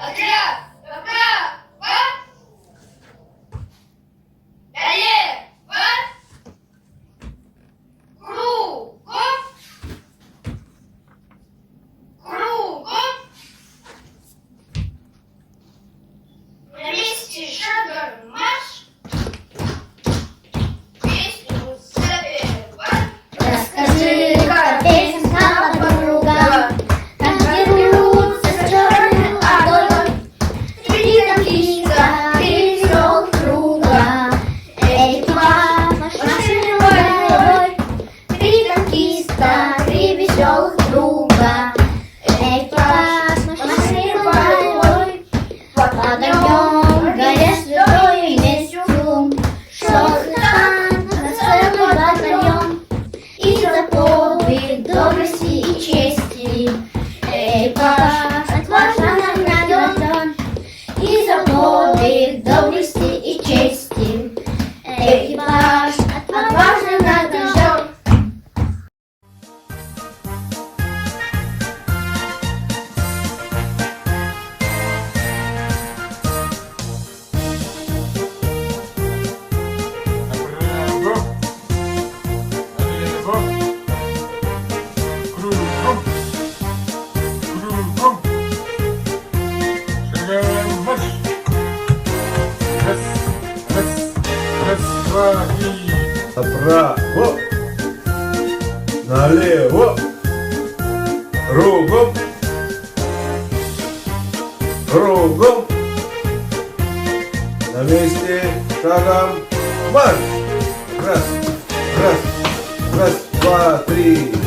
Отряд! Направо! Налево! Кругом! Кругом! На месте шагом марш! Песню запевай! Расскажи, как песенка подруга, как дерутся с черным огонь. Три танкиста, три веселых круга, экипаж машины боевой. Три танкиста, три веселых круга, экипаж машины боевой. Под огнем горят святой местью, шел танк на целый батальон. И за подвиг доблести и чести экипаж отважно награжден. И за подвиг доблести и чести экипаж отважно награжден. Направо, налево, кругом, кругом, шагаем марш. Раз, раз, раз, два, три. Направо, налево, кругом, кругом, на месте шагом марш. Раз, раз, раз, два, три.